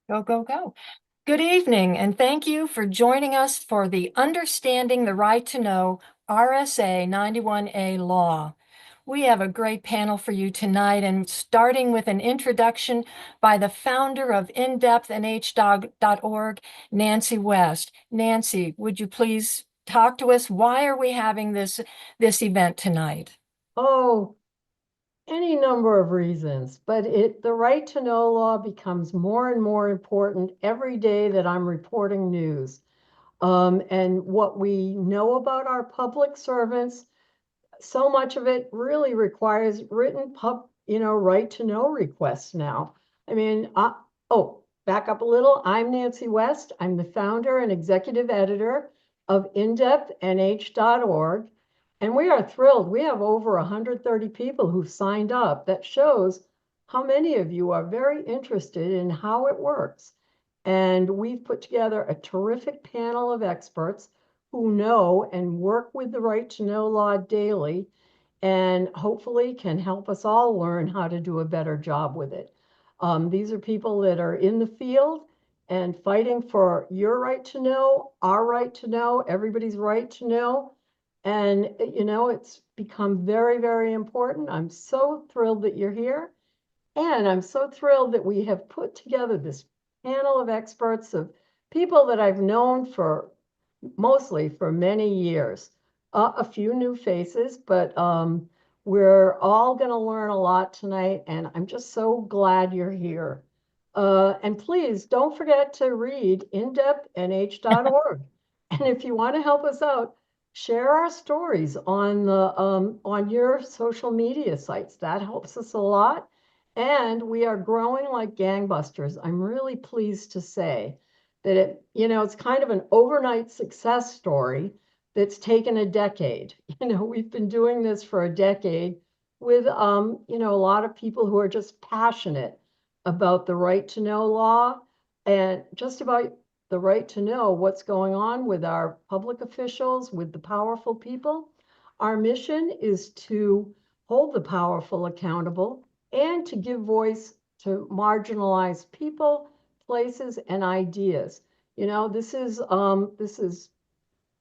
Go, go, go. Good evening, and thank you for joining us for the Understanding the Right to Know RSA 91A Law. We have a great panel for you tonight, and starting with an introduction by the founder of InDepthNH.org, Nancy West. Nancy, would you please talk to us? Why are we having this event tonight? Oh, any number of reasons, but the right to know law becomes more and more important every day that I'm reporting news. And what we know about our public servants, so much of it really requires written right to know requests now. I mean, back up a little. I'm Nancy West. I'm the founder and executive editor of InDepthNH.org. And we are thrilled. We have over 130 people who've signed up. That shows how many of you are very interested in how it works. And we've put together a terrific panel of experts who know and work with the right to know law daily and hopefully can help us all learn how to do a better job with it. These are people that are in the field and fighting for your right to know, our right to know, everybody's right to know. And, it's become very, very important. I'm so thrilled that you're here. And I'm so thrilled that we have put together this panel of experts of people that I've known for mostly for many years. A few new faces, but we're all going to learn a lot tonight, and I'm just so glad you're here. And please don't forget to read InDepthNH.org. And if you want to help us out, share our stories on your social media sites. That helps us a lot. And we are growing like gangbusters. I'm really pleased to say that it's kind of an overnight success story that's taken a decade. We've been doing this for a decade with, a lot of people who are just passionate about the right to know law and just about the right to know what's going on with our public officials, with the powerful people. Our mission is to hold the powerful accountable and to give voice to marginalized people, places, and ideas. This is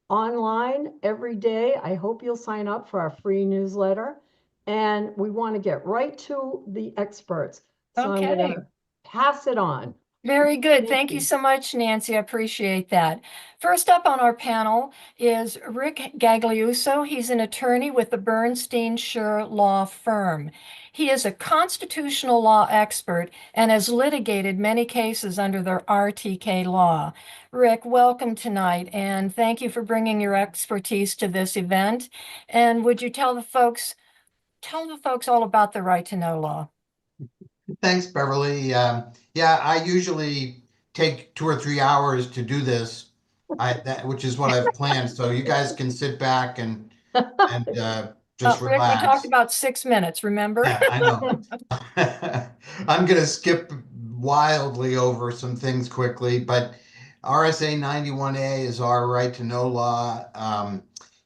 online every day. I hope you'll sign up for our free newsletter. And we want to get right to the experts. So I'm going Okay. to pass it on. Very good. Thank Thank you you. so much, Nancy. I appreciate that. First up on our panel is Rick Gagliuso. He's an attorney with the Bernstein Scher Law Firm. He is a constitutional law expert and has litigated many cases under the RTK law. Rick, welcome tonight, and thank you for bringing your expertise to this event. And would you tell the folks all about the right to know law? Thanks, Beverly. Yeah, I usually take 2 or 3 hours to do this, which is what I've planned. So you guys can sit back and just Rick, we talked relax. about 6 minutes, remember? Yeah, I know. I'm gonna skip wildly over some things quickly, but RSA 91A is our right to know law.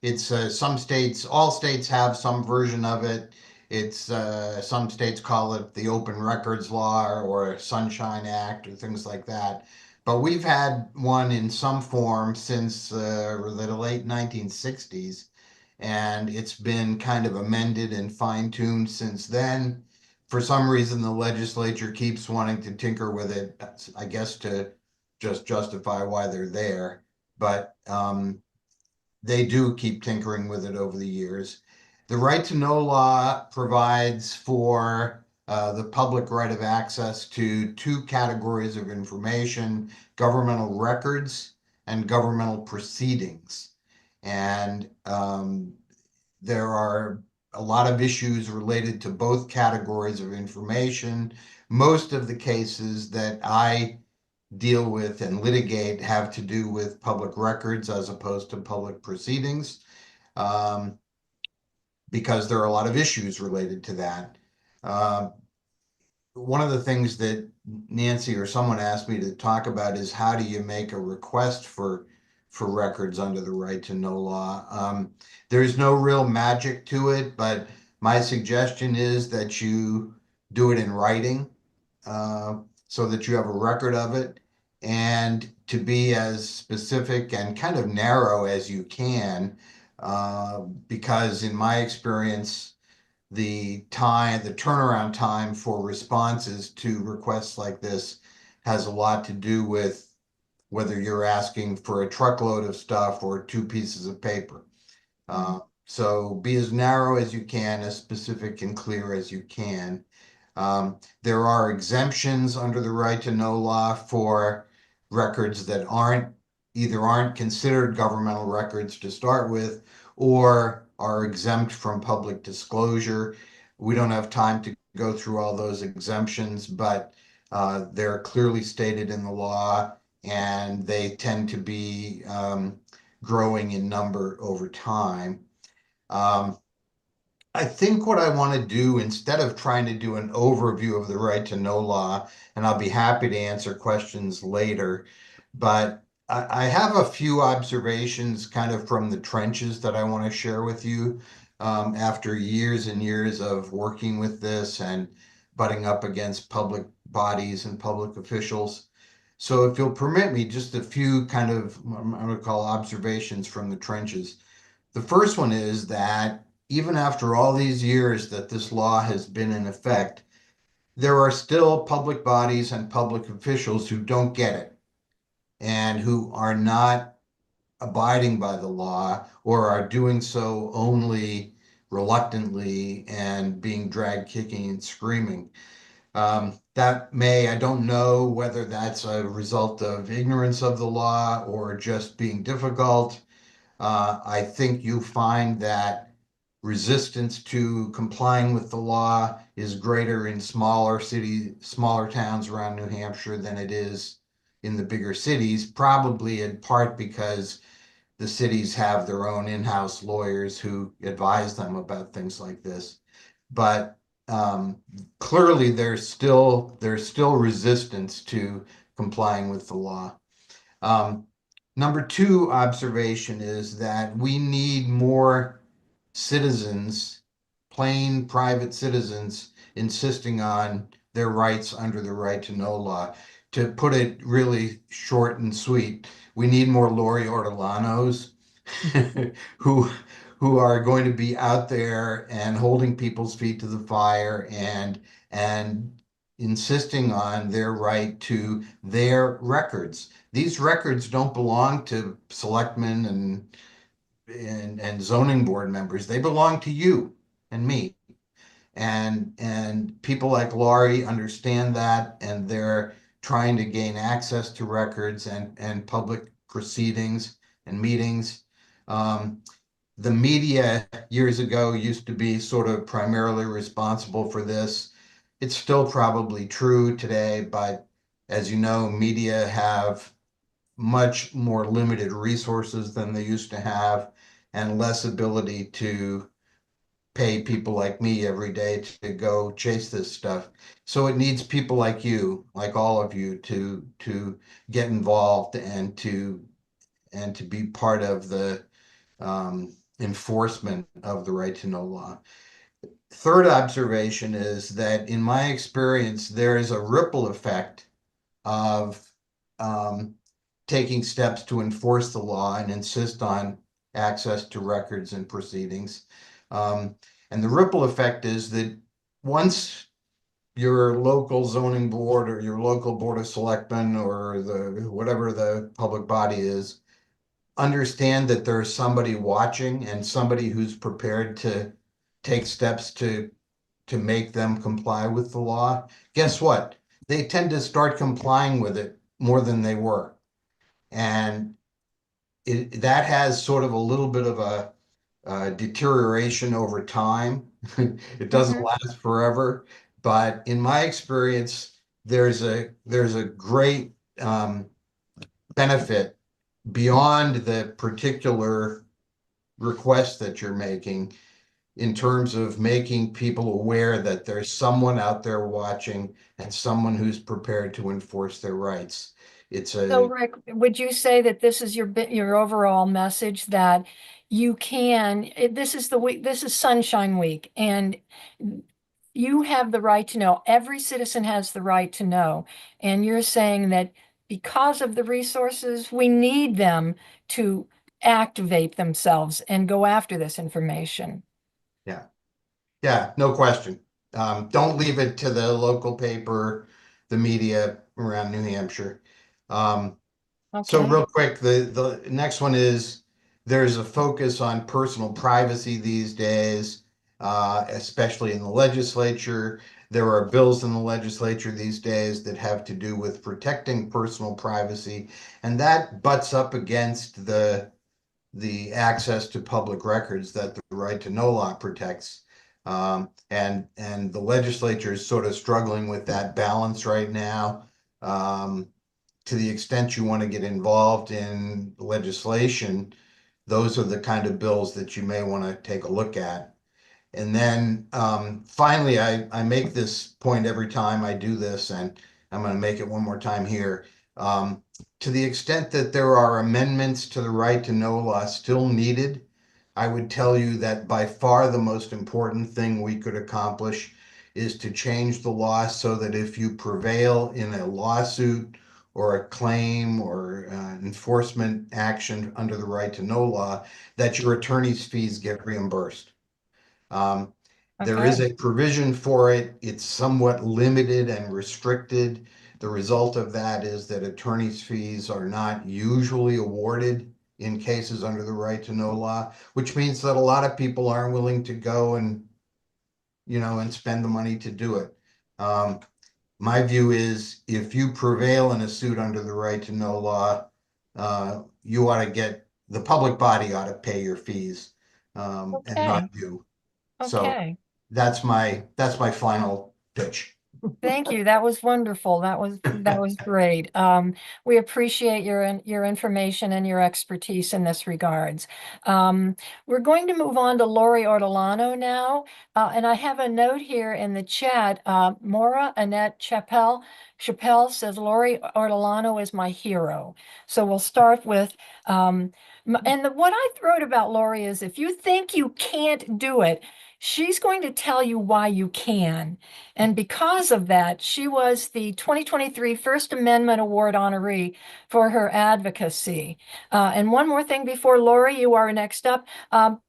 It's all states have some version of it. It's some states call it the Open Records Law or Sunshine Act or things like that. But we've had one in some form since the late 1960s, and it's been kind of amended and fine-tuned since then. For some reason, the legislature keeps wanting to tinker with it, I guess to just justify why they're there. But they do keep tinkering with it over the years. The right to know law provides for the public right of access to two categories of information: governmental records and governmental proceedings. And there are a lot of issues related to both categories of information. Most of the cases that I deal with and litigate have to do with public records as opposed to public proceedings, um, because there are a lot of issues related to that. Uh, One of the things that Nancy or someone asked me to talk about is how do you make a request for records under the right to know law. There's no real magic to it, but my suggestion is that you do it in writing. Uh, so that you have a record of it, and to be as specific and kind of narrow as you can, because in my experience, the turnaround time for responses to requests like this has a lot to do with whether you're asking for a truckload of stuff or two pieces of paper. So be as narrow as you can, as specific and clear as you can. There are exemptions under the right to know law for records that aren't considered governmental records to start with, or are exempt from public disclosure. We don't have time to go through all those exemptions, but they're clearly stated in the law, and they tend to be growing in number over time. Um, I think what I want to do, instead of trying to do an overview of the right to know law, and I'll be happy to answer questions later, but I have a few observations kind of from the trenches that I want to share with you, after years and years of working with this and butting up against public bodies and public officials. So if you'll permit me, just a few kind of, I'm going to call observations from the trenches. The first one is that even after all these years that this law has been in effect, there are still public bodies and public officials who don't get it and who are not abiding by the law, or are doing so only reluctantly and being dragged kicking and screaming. I don't know whether that's a result of ignorance of the law or just being difficult. I think you find that resistance to complying with the law is greater in smaller towns around New Hampshire than it is in the bigger cities, probably in part because the cities have their own in-house lawyers who advise them about things like this. But clearly there's still resistance to complying with the law. Number two observation is that we need more citizens, plain private citizens, insisting on their rights under the right to know law. To put it really short and sweet, we need more Lori Ortolanos who who are going to be out there and holding people's feet to the fire and insisting on their right to their records. These records don't belong to selectmen and zoning board members. They belong to you and me. And people like Laurie understand that, and they're trying to gain access to records and public proceedings and meetings. Um, the media years ago used to be sort of primarily responsible for this. It's still probably true today, but as you know, media have much more limited resources than they used to have, and less ability to pay people like me every day to go chase this stuff. So it needs people like you, like all of you, to get involved and to be part of the enforcement of the right to know law. Third observation is that in my experience, there is a ripple effect of um, taking steps to enforce the law and insist on access to records and proceedings. Um, and the ripple effect is that once your local zoning board or your local board of selectmen or the whatever the public body is understand that there's somebody watching and somebody who's prepared to take steps to make them comply with the law, guess what? They tend to start complying with it more than they were. And that has sort of a little bit of a deterioration over time. It doesn't last forever, but in my experience, there's a great benefit beyond the particular request that you're making in terms of making people aware that there's someone out there watching and someone who's prepared to enforce their rights. It's So, a Rick, would you say that this is your overall message, that you can, this is the week, this is Sunshine Week, and you have the right to know. Every citizen has the right to know. And you're saying that because of the resources, we need them to activate themselves and go after this information. Yeah. Yeah, no question. Don't leave it to the local paper, the media around New Hampshire. So Okay. real quick, the next one is there's a focus on personal privacy these days, especially in the legislature. There are bills in the legislature these days that have to do with protecting personal privacy, and that butts up against the access to public records that the right to know law protects. And the legislature is sort of struggling with that balance right now. To the extent you want to get involved in legislation, those are the kind of bills that you may want to take a look at. And then finally, I make this point every time I do this, and I'm going to make it one more time here. To the extent that there are amendments to the right to know law still needed, I would tell you that by far the most important thing we could accomplish is to change the law so that if you prevail in a lawsuit or a claim or enforcement action under the right to know law, that your attorney's fees get reimbursed. There is Okay. a provision for it. It's somewhat limited and restricted. The result of that is that attorney's fees are not usually awarded in cases under the right to know law, which means that a lot of people aren't willing to go and spend the money to do it. My view is if you prevail in a suit under the right to know law, you ought to the public body ought to pay your fees, and not Okay. you. So Okay. that's my final pitch. Thank you. That was wonderful. That was great. We appreciate your information and your expertise in this regards. We're going to move on to Lori Ortolano now, and I have a note here in the chat. Maura Annette Chappelle says Lori Ortolano is my hero. So we'll start with. What I wrote about Lori is if you think you can't do it, she's going to tell you why you can. And because of that, she was the 2023 First Amendment Award honoree for her advocacy. And one more thing before Lori, you are next up.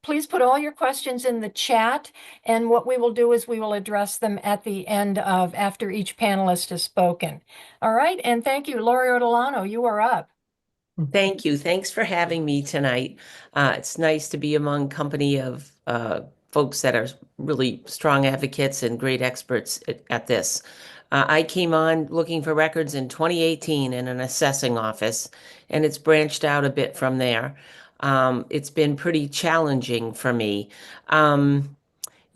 Please put all your questions in the chat. And what we will do is we will address them at the end of after each panelist has spoken. All right. And thank you, Lori Ortolano, you are up. Thank you. Thanks for having me tonight. It's nice to be among company of folks that are really strong advocates and great experts at this. I came on looking for records in 2018 in an assessing office, and it's branched out a bit from there. It's been pretty challenging for me.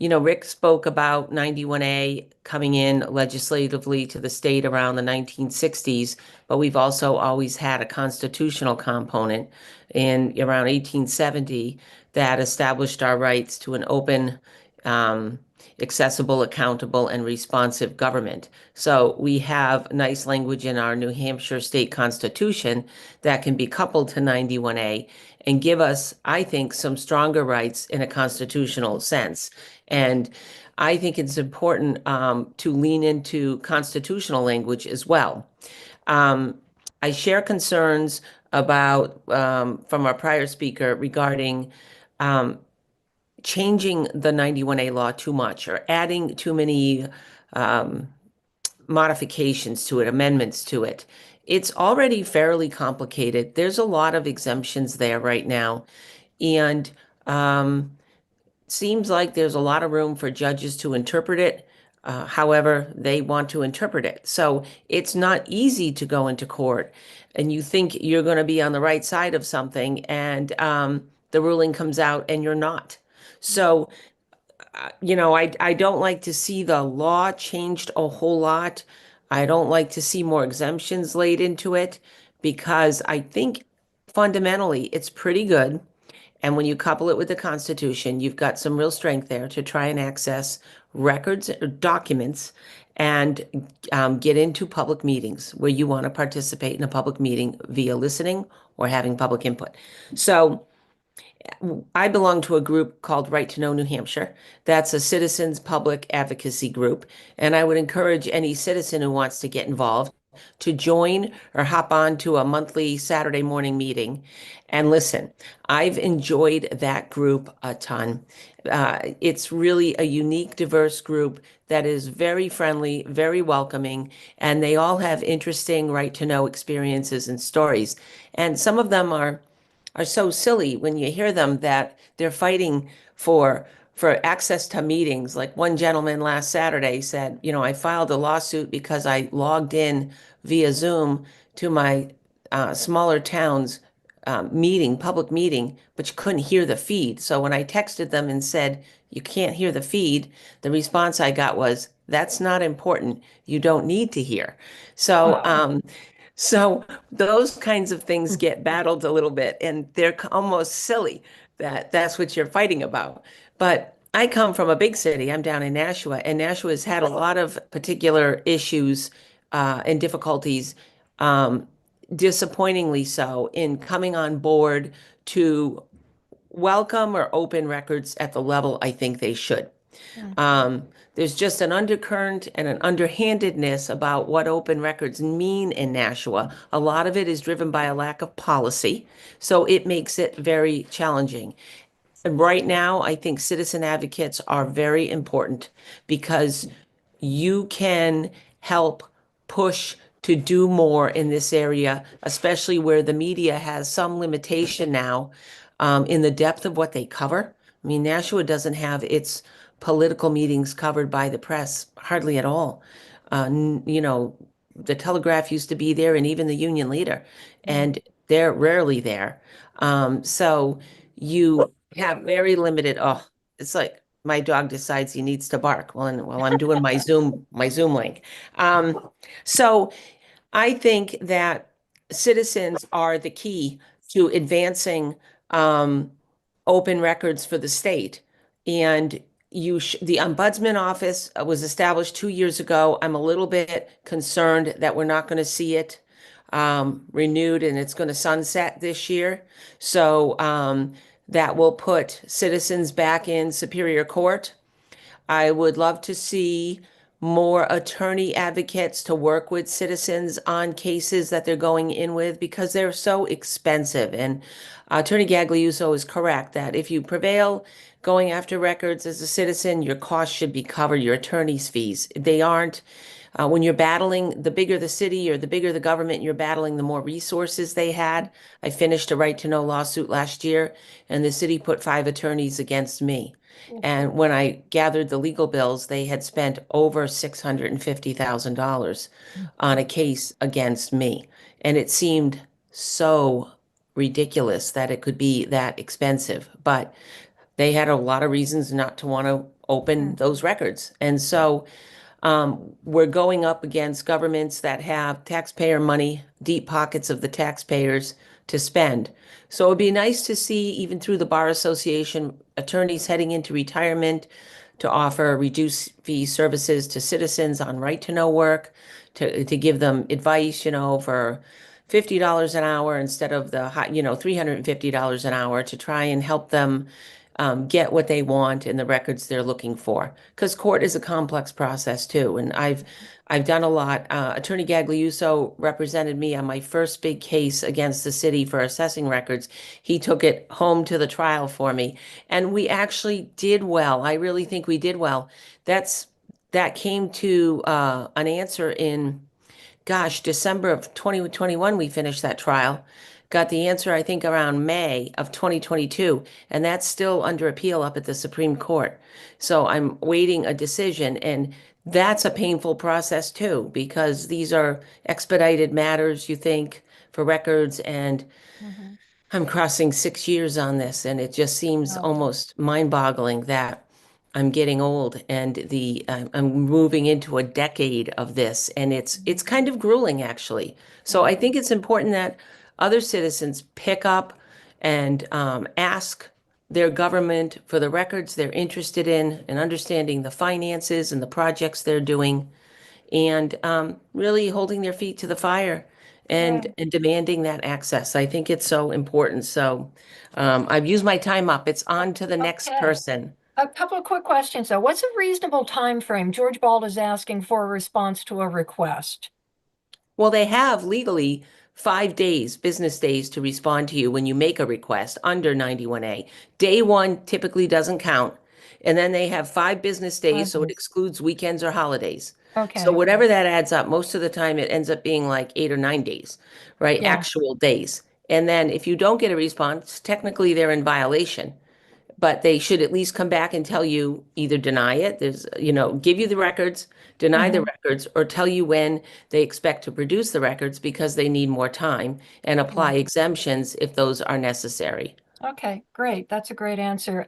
Rick spoke about 91A coming in legislatively to the state around the 1960s, but we've also always had a constitutional component in around 1870 that established our rights to an open, accessible, accountable, and responsive government. So we have nice language in our New Hampshire state constitution that can be coupled to 91A and give us, I think, some stronger rights in a constitutional sense. And I think it's important to lean into constitutional language as well. I share concerns about from our prior speaker regarding changing the 91A law too much or adding too many modifications to it, amendments to it. It's already fairly complicated. There's a lot of exemptions there right now. And seems like there's a lot of room for judges to interpret it however they want to interpret it. So it's not easy to go into court and you think you're going to be on the right side of something and the ruling comes out and you're not. So, I don't like to see the law changed a whole lot. I don't like to see more exemptions laid into it because I think fundamentally it's pretty good. And when you couple it with the Constitution, you've got some real strength there to try and access records or documents and get into public meetings where you want to participate in a public meeting via listening or having public input. So I belong to a group called Right to Know New Hampshire. That's a citizens public advocacy group. And I would encourage any citizen who wants to get involved to join or hop on to a monthly Saturday morning meeting and listen. I've enjoyed that group a ton. It's really a unique, diverse group that is very friendly, very welcoming, and they all have interesting right to know experiences and stories. And some of them are so silly when you hear them that they're fighting for access to meetings. Like one gentleman last Saturday said, I filed a lawsuit because I logged in via Zoom to my smaller town's public meeting, but you couldn't hear the feed. So when I texted them and said, you can't hear the feed, the response I got was, that's not important. You don't need to hear. So, so those kinds of things get battled a little bit, and they're almost silly that that's what you're fighting about. But I come from a big city. I'm down in Nashua, and Nashua has had a lot of particular issues and difficulties, um, disappointingly so, in coming on board to welcome or open records at the level I think they should. There's just an undercurrent and an underhandedness about what open records mean in Nashua. A lot of it is driven by a lack of policy, so it makes it very challenging. And right now, I think citizen advocates are very important because you can help push to do more in this area, especially where the media has some limitation now in the depth of what they cover. I mean, Nashua doesn't have its political meetings covered by the press hardly at all. The Telegraph used to be there and even the Union Leader, and they're rarely there. So you have very limited, it's like my dog decides he needs to bark while I'm doing my Zoom link. So I think that citizens are the key to advancing open records for the state. And the ombudsman office was established 2 years ago. I'm a little bit concerned that we're not going to see it renewed and it's going to sunset this year. So that will put citizens back in Superior Court. I would love to see more attorney advocates to work with citizens on cases that they're going in with because they're so expensive. And Attorney Gagliuso is correct that if you prevail going after records as a citizen, your costs should be covered, your attorney's fees. They aren't. When you're battling, the bigger the city or the bigger the government you're battling, the more resources they had. I finished a right to know lawsuit last year, and the city put 5 attorneys against me. And when I gathered the legal bills, they had spent over $650,000 on a case against me. And it seemed so ridiculous that it could be that expensive. But they had a lot of reasons not to want to open those records. And so we're going up against governments that have taxpayer money, deep pockets of the taxpayers to spend. So it'd be nice to see, even through the Bar Association, attorneys heading into retirement to offer reduced fee services to citizens on right to know work, to give them advice, for $50 an hour instead of the high, $350 an hour to try and help them get what they want in the records they're looking for. Because court is a complex process too, and I've done a lot. Attorney Gagliuso represented me on my first big case against the city for assessing records. He took it home to the trial for me, and we actually did well. I really think we did well. That came to an answer in, December of 2021, we finished that trial. Got the answer, I think, around May of 2022, and that's still under appeal up at the Supreme Court. So I'm waiting a decision, and that's a painful process too, because these are expedited matters, you think, for records, and I'm crossing 6 years on this, and it just seems almost mind-boggling that I'm getting old and I'm moving into a decade of this, and it's kind of grueling actually. So I think it's important that other citizens pick up and ask their government for the records they're interested in and understanding the finances and the projects they're doing and really holding their feet to the fire Right. and demanding that access. I think it's so important. So I've used my time up. It's on to the next Okay. person. A couple of quick questions, though. What's a reasonable time frame? George Bald is asking for a response to a request. Well, they have legally 5 days, business days to respond to you when you make a request under 91A. Day one typically doesn't count. And then they have 5 business days, so it excludes weekends or holidays. So Okay. whatever that adds up, most of the time it ends up being like 8 or 9 days, right? Yeah. Actual days. And then if you don't get a response, technically they're in violation, but they should at least come back and tell you either deny it, give you the records, deny the Mhm. records, or tell you when they expect to produce the records because they need more time and apply exemptions if those are necessary. Okay, great. That's a great answer.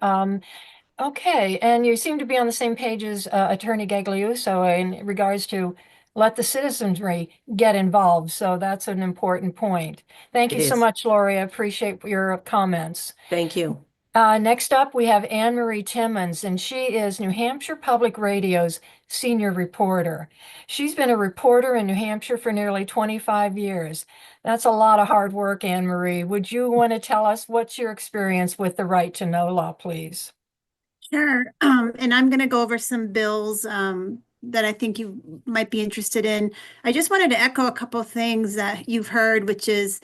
Okay, and you seem to be on the same page as Attorney Gagliuso in regards to let the citizenry get involved. So that's an important point. Thank It you so is. much, Lori. I appreciate your comments. Thank you. Next up, we have Annmarie Timmins, and she is New Hampshire Public Radio's senior reporter. She's been a reporter in New Hampshire for nearly 25 years. That's a lot of hard work, Annmarie. Would you want to tell us what's your experience with the right to know law, please? Sure. And I'm going to go over some bills that I think you might be interested in. I just wanted to echo a couple of things that you've heard, which is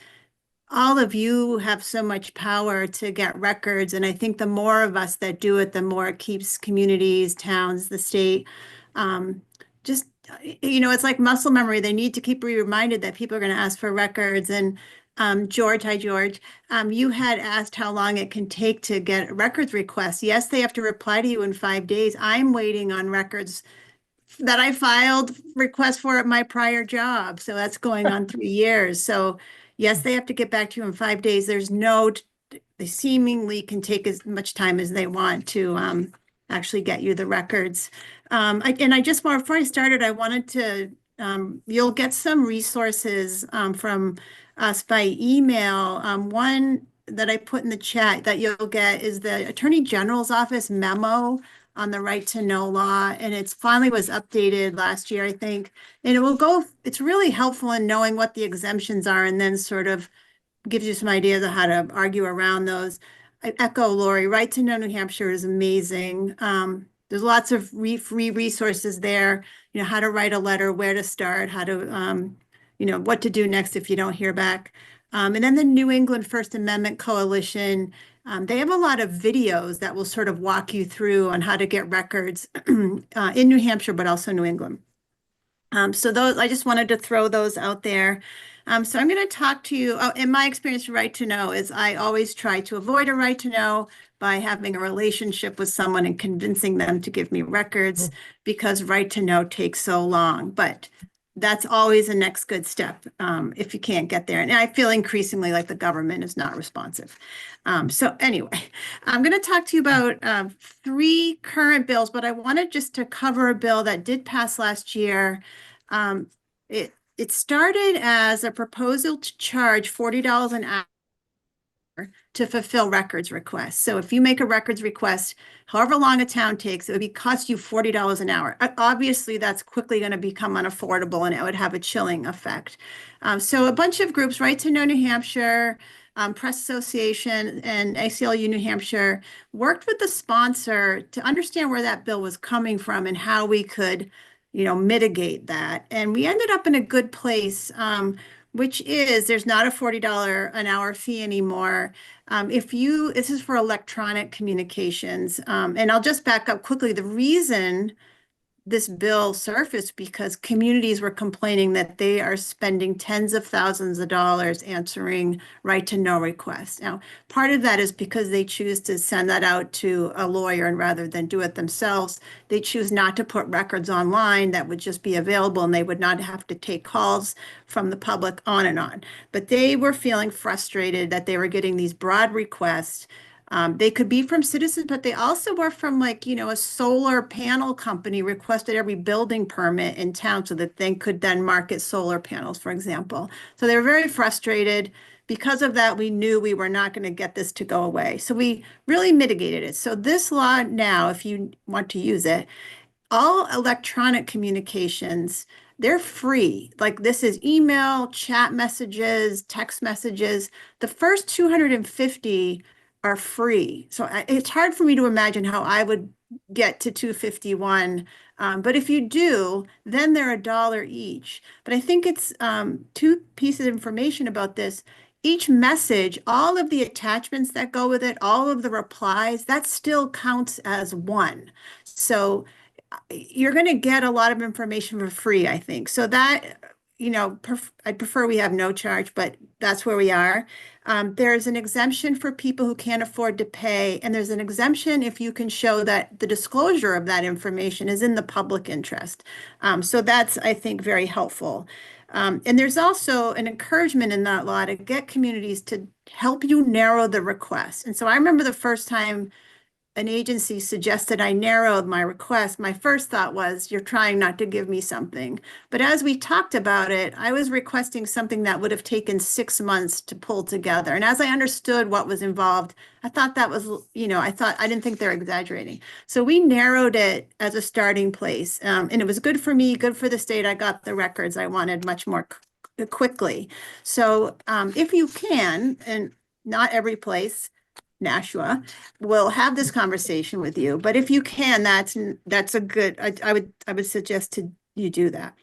all of you have so much power to get records. And I think the more of us that do it, the more it keeps communities, towns, the state, um, just, it's like muscle memory. They need to keep be reminded that people are going to ask for records. And George, hi, George. You had asked how long it can take to get records requests. Yes, they have to reply to you in 5 days. I'm waiting on records that I filed requests for at my prior job. So that's going on 3 years. So yes, they have to get back to you in 5 days. They seemingly can take as much time as they want to actually get you the records. Before I started, I wanted to, you'll get some resources from us by email. One that I put in the chat that you'll get is the Attorney General's Office memo on the right to know law. And it's finally was updated last year, I think. And it's really helpful in knowing what the exemptions are and then sort of gives you some ideas of how to argue around those. I echo Lori, Right to Know New Hampshire is amazing. There's lots of free resources there, how to write a letter, where to start, how to, what to do next if you don't hear back. And then the New England First Amendment Coalition, they have a lot of videos that will sort of walk you through on how to get records in New Hampshire, but also New England. So I just wanted to throw those out there. So I'm going to talk to you. In my experience, right to know is I always try to avoid a right to know by having a relationship with someone and convincing them to give me records because right to know takes so long. But that's always the next good step if you can't get there. And I feel increasingly like the government is not responsive. So anyway, I'm going to talk to you about 3 current bills, but I wanted just to cover a bill that did pass last year. It started as a proposal to charge $40 an hour to fulfill records requests. So if you make a records request, however long a town takes, it would cost you $40 an hour. Obviously, that's quickly going to become unaffordable and it would have a chilling effect. So a bunch of groups, Right to Know New Hampshire, Press Association, and ACLU New Hampshire worked with the sponsor to understand where that bill was coming from and how we could, mitigate that. And we ended up in a good place, which is there's not a $40 an hour fee anymore. This is for electronic communications. And I'll just back up quickly. The reason this bill surfaced because communities were complaining that they are spending tens of thousands of dollars answering right to know requests. Now, part of that is because they choose to send that out to a lawyer and rather than do it themselves, they choose not to put records online that would just be available and they would not have to take calls from the public on and on. But they were feeling frustrated that they were getting these broad requests. They could be from citizens, but they also were from a solar panel company requested every building permit in town so that they could then market solar panels, for example. So they were very frustrated. Because of that, we knew we were not going to get this to go away. So we really mitigated it. So this law now, if you want to use it, all electronic communications they're free. Like this is email, chat messages, text messages. The first 250 are free. So it's hard for me to imagine how I would get to 251. But if you do, then they're $1 each. But I think it's two pieces of information about this. Each message, all of the attachments that go with it, all of the replies, that still counts as one. So you're going to get a lot of information for free, I think. So that, I prefer we have no charge, but that's where we are. There's an exemption for people who can't afford to pay, and there's an exemption if you can show that the disclosure of that information is in the public interest. So that's, I think, very helpful. And there's also an encouragement in that law to get communities to help you narrow the request. And so I remember the first time an agency suggested I narrowed my request, my first thought was, you're trying not to give me something. But as we talked about it, I was requesting something that would have taken 6 months to pull together. And as I understood what was involved, I thought that was, I didn't think they were exaggerating. So we narrowed it as a starting place. And it was good for me, good for the state. I got the records I wanted much more quickly. So if you can, and not every place, Nashua will have this conversation with you, but if you can, that's a good, I would suggest you do that.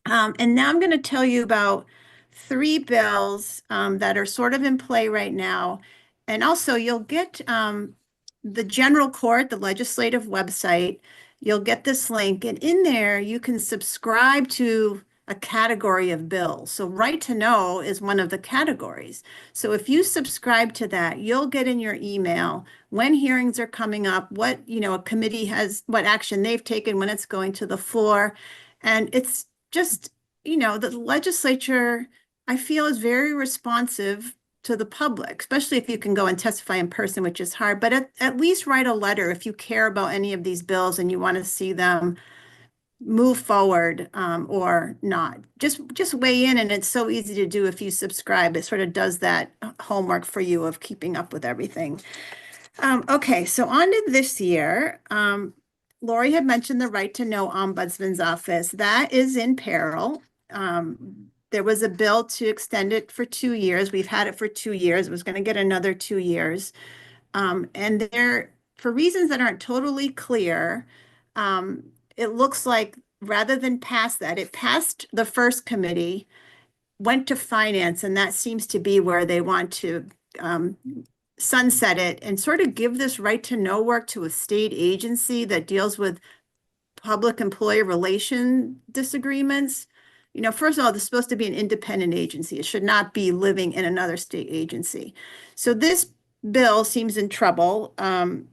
And now I'm going to tell you about 3 bills that are sort of in play right now. And also you'll get the general court, the legislative website, you'll get this link, and in there you can subscribe to a category of bills. So Right to Know is one of the categories. So if you subscribe to that, you'll get in your email when hearings are coming up, what, a committee has, what action they've taken, when it's going to the floor. And it's just, the legislature, I feel, is very responsive to the public, especially if you can go and testify in person, which is hard, but at least write a letter if you care about any of these bills and you want to see them move forward or not. Just weigh in, and it's so easy to do if you subscribe. It sort of does that homework for you of keeping up with everything. Okay, so on to this year. Lori had mentioned the Right to Know Ombudsman's Office. That is in peril. There was a bill to extend it for 2 years. We've had it for 2 years. It was going to get another 2 years. And there, for reasons that aren't totally clear, it looks like rather than pass that, it passed the first committee, went to finance, and that seems to be where they want to sunset it and sort of give this right to know work to a state agency that deals with public employee relation disagreements. First of all, this is supposed to be an independent agency. It should not be living in another state agency. So this bill seems in trouble. And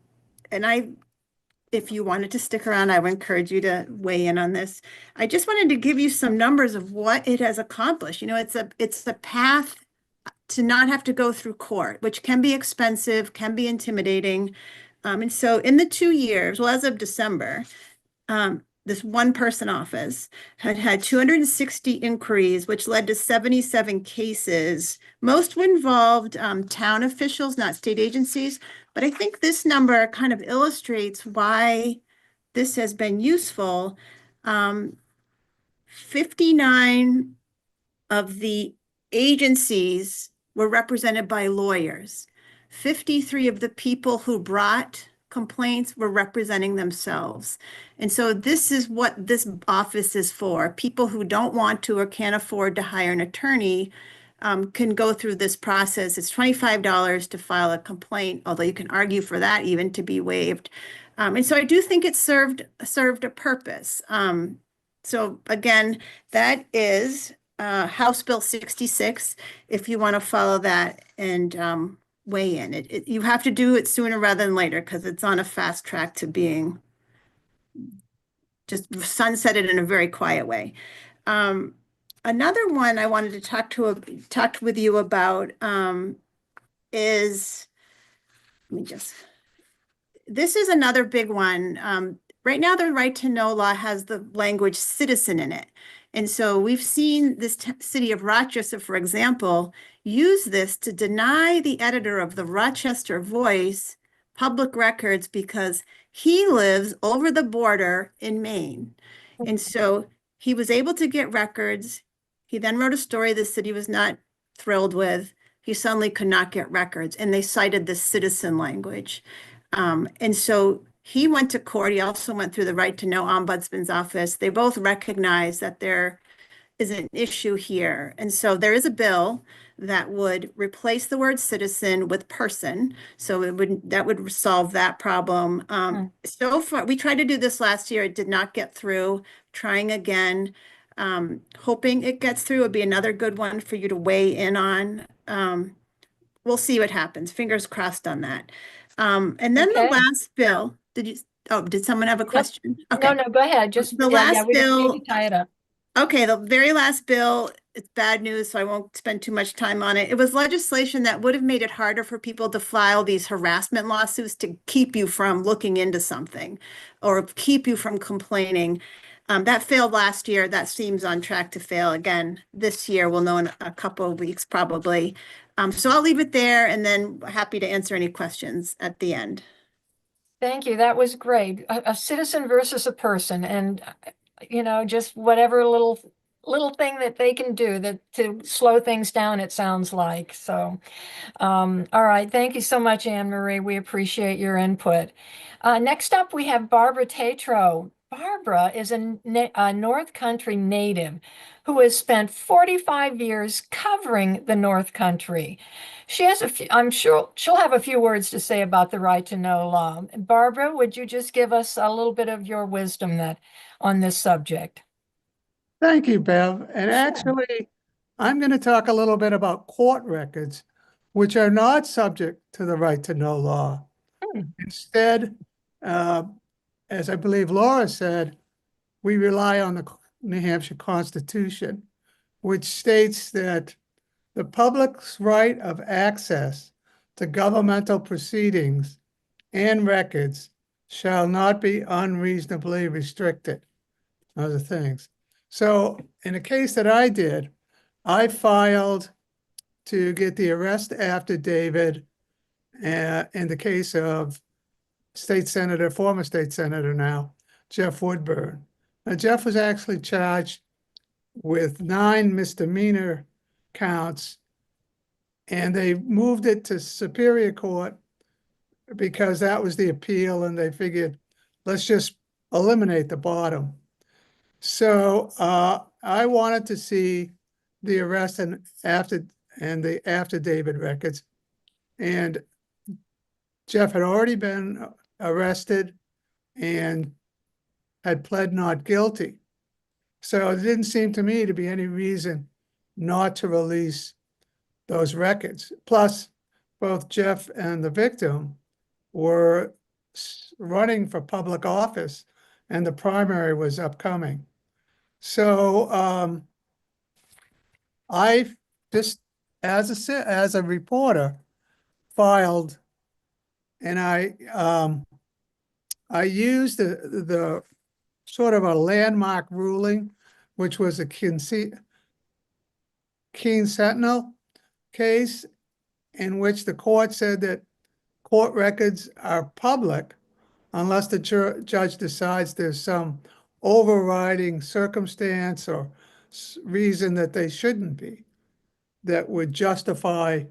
if you wanted to stick around, I would encourage you to weigh in on this. I just wanted to give you some numbers of what it has accomplished. It's a path to not have to go through court, which can be expensive, can be intimidating. And so in the 2 years, well, as of December, this one-person office had 260 inquiries, which led to 77 cases. Most involved town officials, not state agencies. But I think this number kind of illustrates why this has been useful. 59 of the agencies were represented by lawyers. 53 of the people who brought complaints were representing themselves. And so this is what this office is for. People who don't want to or can't afford to hire an attorney can go through this process. It's $25 to file a complaint, although you can argue for that even to be waived. And so I do think it served a purpose. So again, that is House Bill 66, if you want to follow that and weigh in. You have to do it sooner rather than later because it's on a fast track to being just sunsetted in a very quiet way. Another one I wanted to talk with you about is, this is another big one. Right now, the Right to Know law has the language citizen in it. And so we've seen this city of Rochester, for example, use this to deny the editor of the Rochester Voice public records because he lives over the border in Maine. And so He was able to get records. He then wrote a story the city was not thrilled with. He suddenly could not get records, and they cited the citizen language. And so he went to court. He also went through the Right to Know Ombudsman's office. They both recognized that there is an issue here. And so there is a bill that would replace the word citizen with person. So that would solve that problem. So far, we tried to do this last year. It did not get through. Trying again, hoping it gets through. Would be another good one for you to weigh in on. We'll see what happens. Fingers crossed on that. And then the Okay. last bill, did someone have a question? Okay. No, go ahead. Just, The yeah, last we don't need bill, to tie it up. okay, the very last bill, it's bad news, so I won't spend too much time on it. It was legislation that would have made it harder for people to file these harassment lawsuits to keep you from looking into something or keep you from complaining. That failed last year. That seems on track to fail again this year. We'll know in a couple of weeks probably. So I'll leave it there and then happy to answer any questions at the end. Thank you. That was great. A citizen versus a person, and just whatever little thing that they can do to slow things down, it sounds like. So, all right. Thank you so much, Annmarie. We appreciate your input. Next up, we have Barbara Tetreault. Barbara is a North Country native who has spent 45 years covering the North Country. She has I'm sure she'll have a few words to say about the right to know law. Barbara, would you just give us a little bit of your wisdom on this subject? Thank you, Bev. And Sure. actually, I'm going to talk a little bit about court records, which are not subject to the right to know law. Instead, as I believe Laura said, we rely on the New Hampshire Constitution, which states that the public's right of access to governmental proceedings and records shall not be unreasonably restricted. Other things. So in a case that I did, I filed to get the arrest affidavit in the case of former state senator now, Jeff Woodburn. Now, Jeff was actually charged with 9 misdemeanor counts, and they moved it to Superior Court because that was the appeal, and they figured, let's just eliminate the bottom. So I wanted to see the arrest and the affidavit records. And Jeff had already been arrested and had pled not guilty. So it didn't seem to me to be any reason not to release those records. Plus, both Jeff and the victim were running for public office, and the primary was upcoming. So I just, as a reporter, filed, and I used the sort of a landmark ruling, which was a Keene Sentinel case, in which the court said that court records are public unless the judge decides there's some overriding circumstance or reason that they shouldn't be, that would justify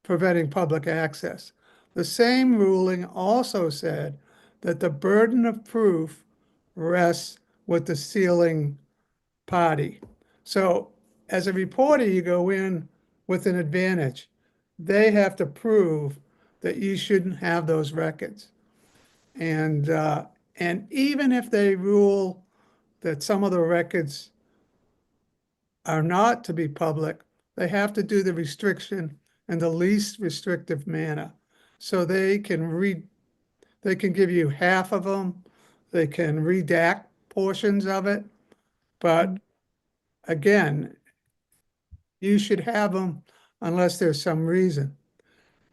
preventing public access. The same ruling also said that the burden of proof rests with the sealing party. So as a reporter, you go in with an advantage. They have to prove that you shouldn't have those records. And even if they rule that some of the records are not to be public, they have to do the restriction in the least restrictive manner. So they can give you half of them, they can redact portions of it, but again, you should have them unless there's some reason.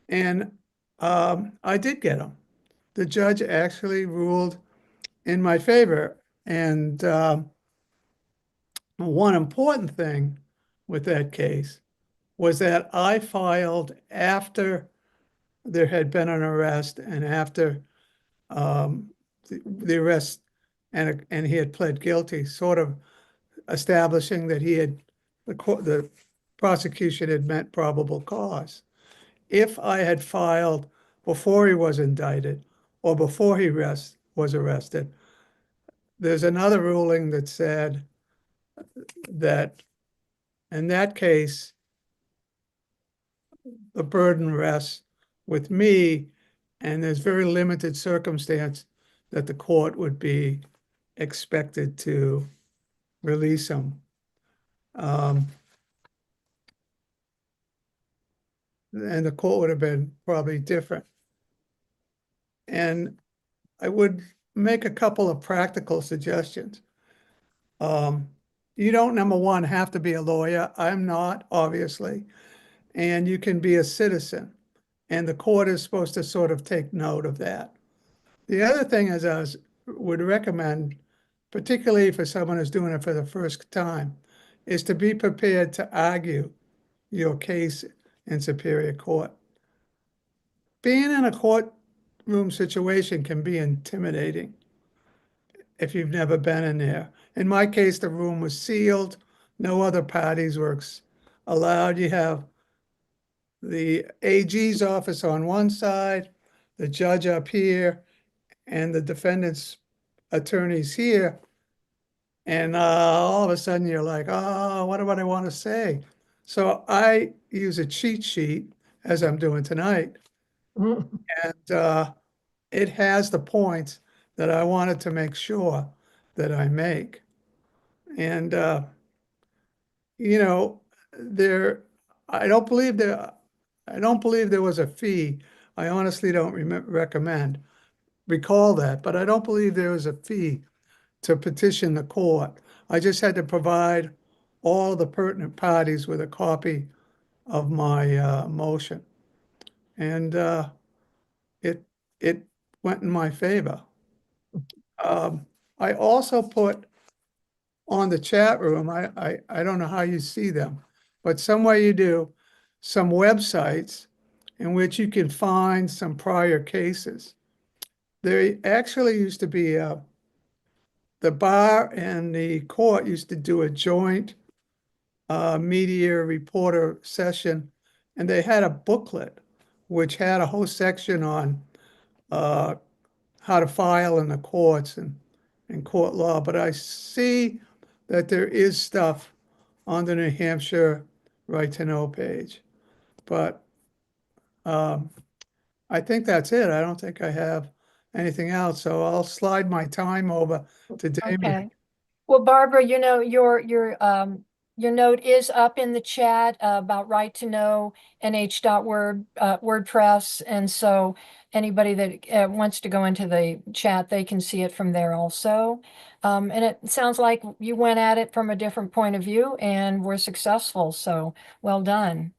And I did get them. The judge actually ruled in my favor. And one important thing with that case was that I filed after there had been an arrest and after the arrest and he had pled guilty, sort of establishing that the prosecution had met probable cause. If I had filed before he was indicted or before he was arrested, there's another ruling that said that in that case, the burden rests with me, and there's very limited circumstance that the court would be expected to release him. And the court would have been probably different. And I would make a couple of practical suggestions. You don't, number one, have to be a lawyer. I'm not, obviously. And you can be a citizen. And the court is supposed to sort of take note of that. The other thing is would recommend, particularly for someone who's doing it for the first time, is to be prepared to argue your case in Superior Court. Being in a courtroom situation can be intimidating if you've never been in there. In my case, the room was sealed. No other parties were allowed. You have the AG's office on one side, the judge up here, and the defendant's attorneys here. And all of a sudden you're like, oh, what do I want to say? So I use a cheat sheet, as I'm doing tonight, and it has the points that I wanted to make sure that I make. And you know, I don't believe there was a fee. I honestly don't recall that, but I don't believe there was a fee to petition the court. I just had to provide all the pertinent parties with a copy of my motion. And it went in my favor. I also put on the chat room, I don't know how you see them, but somewhere you do, some websites in which you can find some prior cases. There actually used to be the bar and the court used to do a joint media reporter session, and they had a booklet which had a whole section on how to file in the courts and court law. But I see that there is stuff on the New Hampshire Right-to-Know page. But I think that's it. I don't think I have anything else. So I'll slide my time over to Damien. Okay. Well, Barbara, you know, your note is up in the chat about right to know NH.org, WordPress. And so anybody that wants to go into the chat, they can see it from there also. And it sounds like you went at it from a different point of view and were successful. So well done.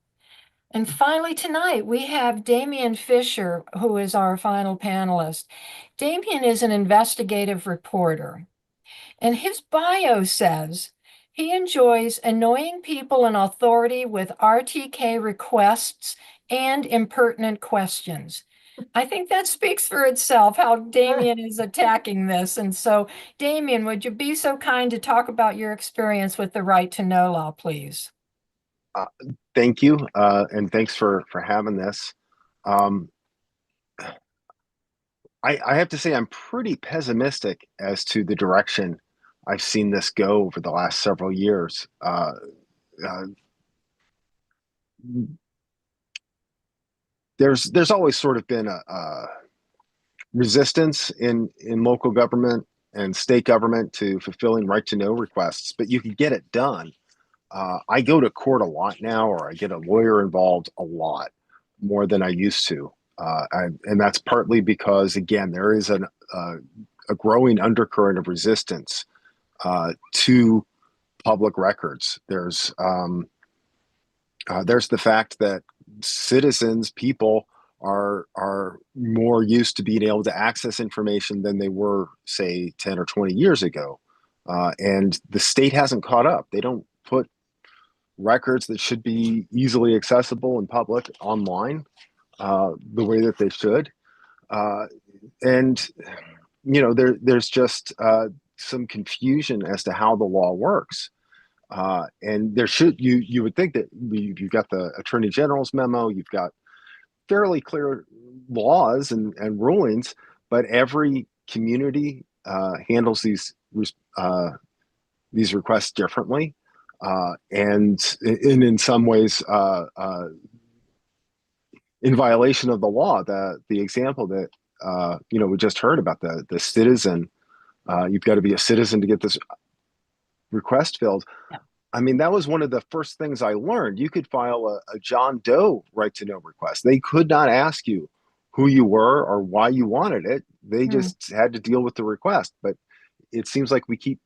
And finally, tonight, we have Damien Fisher, who is our final panelist. Damien is an investigative reporter. And his bio says he enjoys annoying people in authority with RTK requests and impertinent questions. I think that speaks for itself, how Damien is attacking this. And so, Damien, would you be so kind to talk about your experience with the right to know law, please? Thank you, and thanks for having this. I have to say I'm pretty pessimistic as to the direction I've seen this go over the last several years. There's always sort of been a resistance in local government and state government to fulfilling right to know requests, but you can get it done. I go to court a lot now, or I get a lawyer involved a lot more than I used to. And that's partly because, again, there is a growing undercurrent of resistance to public records. There's the fact that citizens, people are more used to being able to access information than they were, say, 10 or 20 years ago. And the state hasn't caught up. They don't put records that should be easily accessible and public online the way that they should. And, you know, there's just some confusion as to how the law works. And there you would think that you've got the Attorney General's memo, you've got fairly clear laws and rulings, but every community handles these requests differently, and in some ways in violation of the law. The example that we just heard about, the citizen, you've got to be a citizen to get this request filled. Yeah. I mean, that was one of the first things I learned. You could file a John Doe right to know request. They could not ask you who you were or why you wanted it. They just had to deal with the request. But it seems like we keep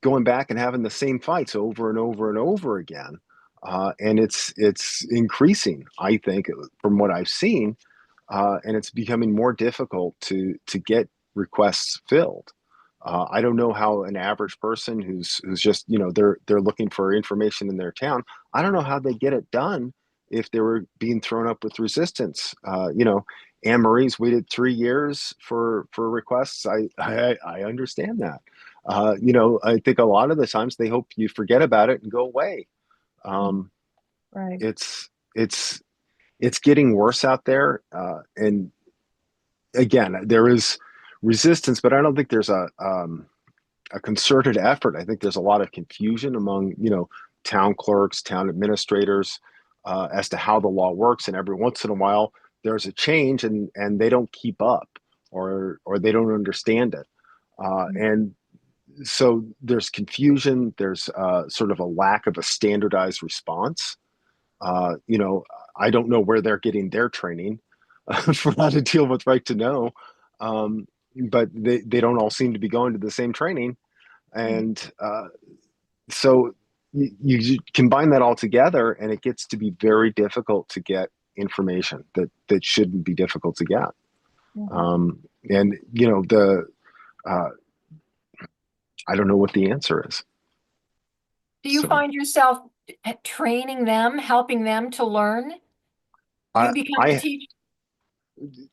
going back and having the same fights over and over and over again. And it's increasing, I think, from what I've seen. And it's becoming more difficult to get requests filled. I don't know how an average person who's just, they're looking for information in their town, I don't know how they get it done if they were being thrown up with resistance. Anne-Marie's waited 3 years for requests. I understand that. I think a lot of the times they hope you forget about it and go away. Right. It's getting worse out there. And again, there is resistance, but I don't think there's a concerted effort. I think there's a lot of confusion among, town clerks, town administrators, as to how the law works. And every once in a while, there's a change and they don't keep up or they don't understand it. And so there's confusion. There's sort of a lack of a standardized response. I don't know where they're getting their training for how to deal with right to know. But they don't all seem to be going to the same training. And so you combine that all together and it gets to be very difficult to get information that shouldn't be difficult to get. And, I don't know what the answer is. Do you find yourself training them, helping them to learn? You become a teacher?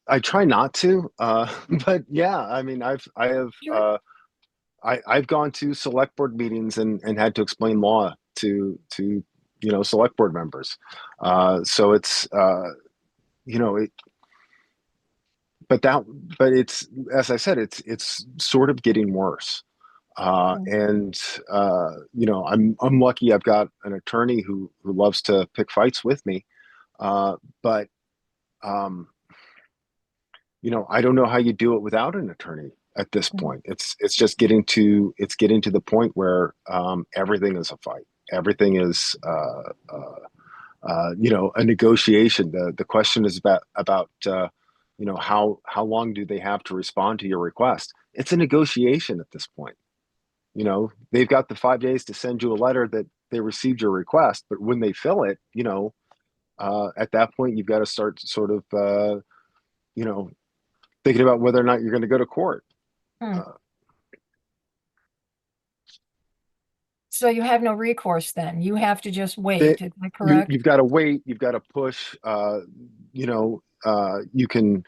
I try not to, but yeah, I mean, I've gone to select board meetings and had to explain law to select board members. So it's but it's, as I said, it's sort of getting worse. And I'm lucky I've got an attorney who loves to pick fights with me. But I don't know how you do it without an attorney at this point. It's just getting to the point where everything is a fight. Everything is a negotiation. The question is about how long do they have to respond to your request? It's a negotiation at this point. They've got the 5 days to send you a letter that they received your request, but when they fill it, at that point you've got to start sort of thinking about whether or not you're going to go to court. So you have no recourse then. You have to just wait. Is that correct? You've got to wait. You've got to push. You can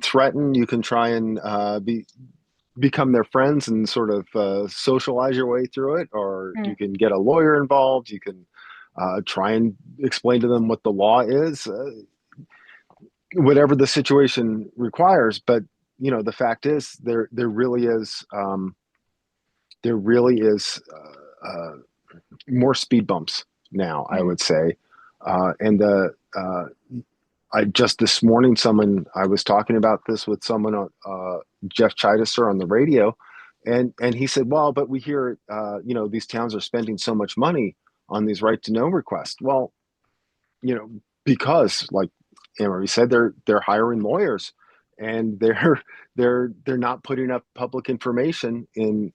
threaten. You can try and become their friends and sort of socialize your way through it, or you can get a lawyer involved. You can try and explain to them what the law is. Whatever the situation requires, but the fact is there really is more speed bumps now, I would say. And I just this morning, I was talking about this with someone, Jeff Chidiser on the radio, and he said, well, but we hear, these towns are spending so much money on these right to know requests. Well, because like Annmarie said, they're hiring lawyers, and they're not putting up public information in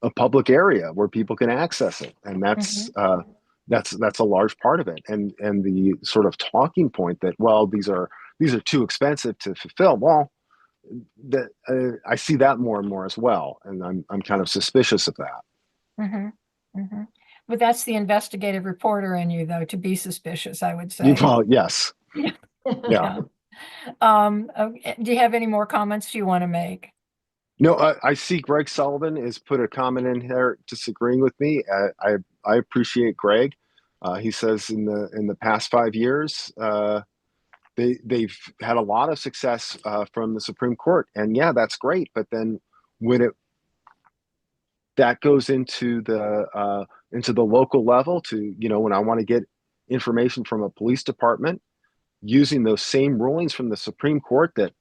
a public area where people can access it, and that's a large part of it. And the sort of talking point that, well, these are too expensive to fulfill. Well, I see that more and more as well, and I'm kind of suspicious of that. But that's the investigative reporter in you, though, to be suspicious, I would say. Well, yes. Yeah. Okay. Do you have any more comments you want to make? No, I see Greg Sullivan has put a comment in here disagreeing with me. I appreciate Greg. He says in the past 5 years, they've had a lot of success from the Supreme Court, and yeah, that's great. But then when that goes into the local level, to when I want to get information from a police department using those same rulings from the Supreme Court that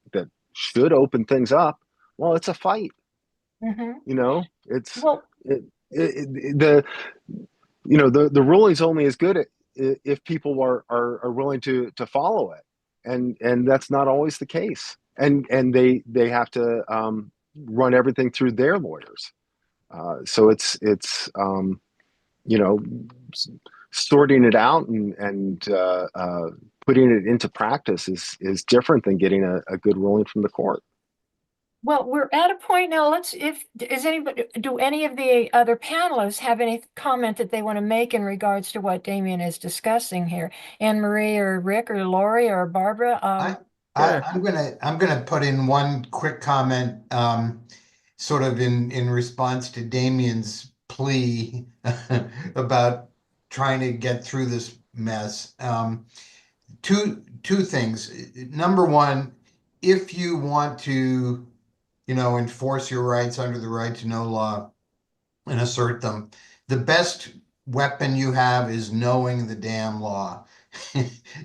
should open things up, well, it's a fight. Mhm. It's Well, the the ruling's only as good if people are willing to follow it, and that's not always the case, and they have to run everything through their lawyers. So it's you know sorting it out and putting it into practice is different than getting a good ruling from the court. well, we're at a point now. Do any of the other panelists have any comment that they want to make in regards to what Damien is discussing here? Annmarie or Rick or Lori or Barbara? Sure. I'm gonna put in one quick comment, sort of in response to Damien's plea about trying to get through this mess. Two things. Number one, if you want to, enforce your rights under the right to know law and assert them, the best weapon you have is knowing the damn law.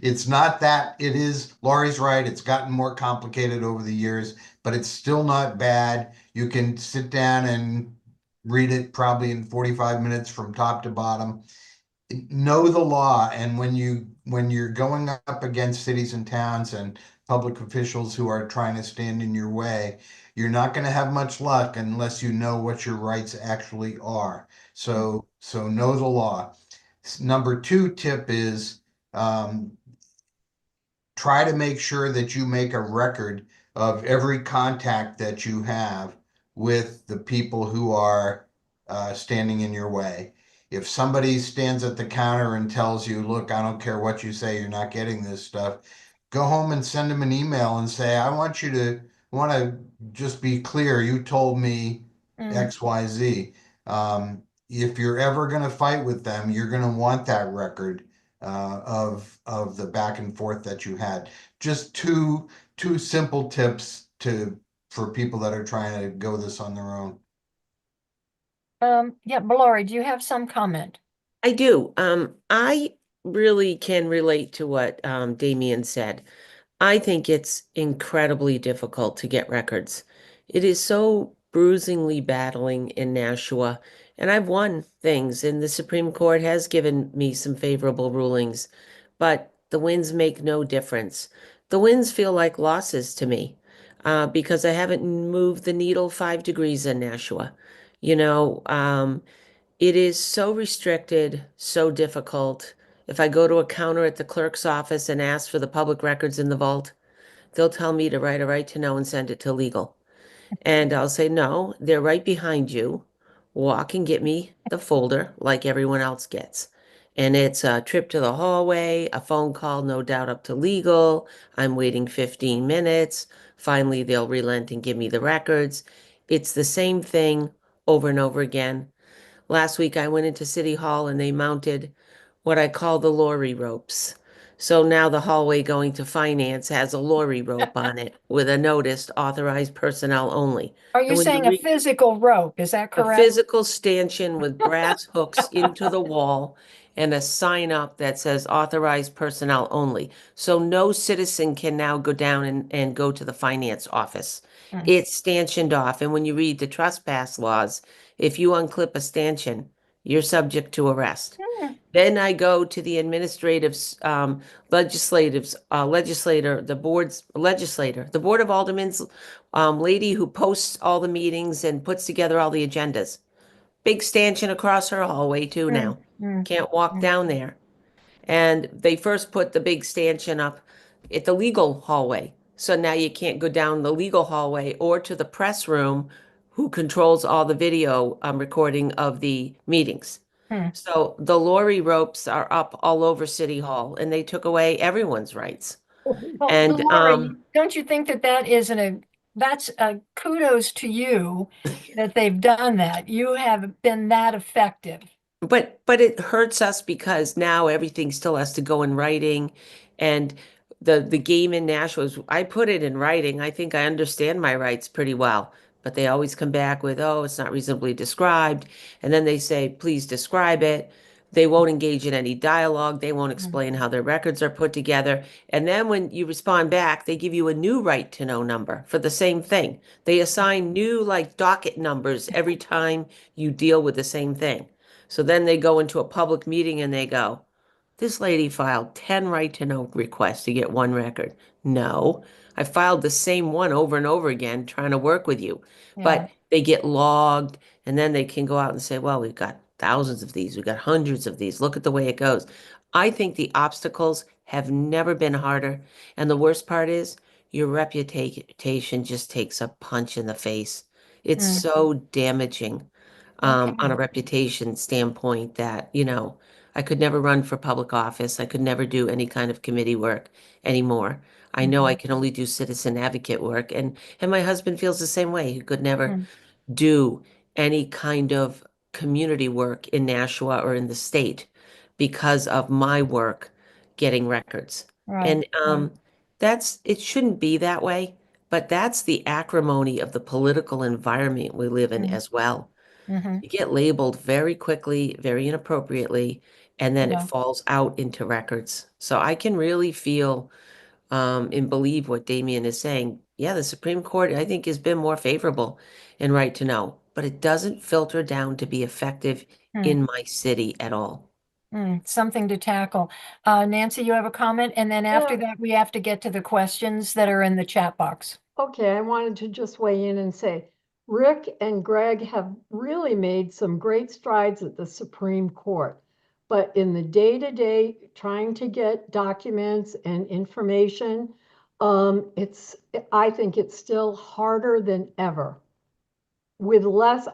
It's not that it is, Laurie's right, it's gotten more complicated over the years, but it's still not bad. You can sit down and read it probably in 45 minutes from top to bottom. Know the law, and when you're going up against cities and towns and public officials who are trying to stand in your way, you're not going to have much luck unless you know what your rights actually are. So know the law. Number two tip is, um, try to make sure that you make a record of every contact that you have with the people who are standing in your way. If somebody stands at the counter and tells you, look, I don't care what you say, you're not getting this stuff, go home and send them an email and say, want to just be clear, you told me Mm. XYZ. If you're ever going to fight with them, you're going to want that record of the back and forth that you had. Just two simple tips for people that are trying to go this on their own. Yeah, Lori, do you have some comment? I do. I really can relate to what Damien said. I think it's incredibly difficult to get records. It is so bruisingly battling in Nashua, and I've won things, and the Supreme Court has given me some favorable rulings, but the wins make no difference. The wins feel like losses to me, because I haven't moved the needle 5 degrees in Nashua. You know, it is so restricted, so difficult. If I go to a counter at the clerk's office and ask for the public records in the vault, they'll tell me to write a right to know and send it to legal. And I'll say, no, they're right behind you. Walk and get me the folder like everyone else gets. And it's a trip to the hallway, a phone call, no doubt up to legal. I'm waiting 15 minutes. Finally, they'll relent and give me the records. It's the same thing over and over again. Last week I went into City Hall and they mounted what I call the Lori ropes. So now the hallway going to finance has a Lori rope on it with a notice authorized personnel only. Are you And when you saying a read physical rope? Is that a correct? physical stanchion with brass hooks into the wall and a sign up that says authorized personnel only. So no citizen can now go down and go to the finance office. Mm. It's stanchioned off. And when you read the trespass laws, if you unclip a stanchion, you're subject to arrest. Mm. Then I go to the the Board of Aldermen's lady who posts all the meetings and puts together all the agendas. Big stanchion across her hallway too Mm. now. Mm. Can't walk Mm. down there. And they first put the big stanchion up at the legal hallway. So now you can't go down the legal hallway or to the press room who controls all the video recording of the meetings. Mm. So the Lori ropes are up all over City Hall and they took away everyone's rights. Well, And Lori, don't you think that that is that's kudos to you that they've done that. You have been that effective. But it hurts us because now everything still has to go in writing, and the game in Nashua is, I put it in writing. I think I understand my rights pretty well, but they always come back with, oh, it's not reasonably described, and then they say, please describe it. They won't engage in any dialogue. They won't explain how their records are put together. And then when you respond back, they give you a new right to know number for the same thing. They assign new like docket numbers every time you deal with the same thing. So then they go into a public meeting and they go, this lady filed 10 right to know requests to get one record. No, I filed the same one over and over again trying to work with you. Yeah. But they get logged and then they can go out and say, well, we've got thousands of these, we've got hundreds of these. Look at the way it goes. I think the obstacles have never been harder. And the worst part is your reputation just takes a punch in the face. It's Mm. so damaging Okay. on a reputation standpoint that, I could never run for public office. I could never do any kind of committee work anymore. I know I can only do citizen advocate work. And my husband feels the same way. He could never Mm. do any kind of community work in Nashua or in the state because of my work getting records. Right. And it shouldn't be that way, but that's the acrimony of the political environment we live in Mm. as well. Mm-hmm. You get labeled very quickly, very inappropriately, and then it Yeah. falls out into records. So I can really feel and believe what Damien is saying. Yeah, the Supreme Court, I think, has been more favorable in right to know, but it doesn't filter down to be effective Mm. in my city at all. Something to tackle. Nancy, you have a comment? And then after that, we have to get to the questions that are in the chat box. Okay, I wanted to just weigh in and say, Rick and Greg have really made some great strides at the Supreme Court. But in the day-to-day, trying to get documents and information, I think it's still harder than ever. With less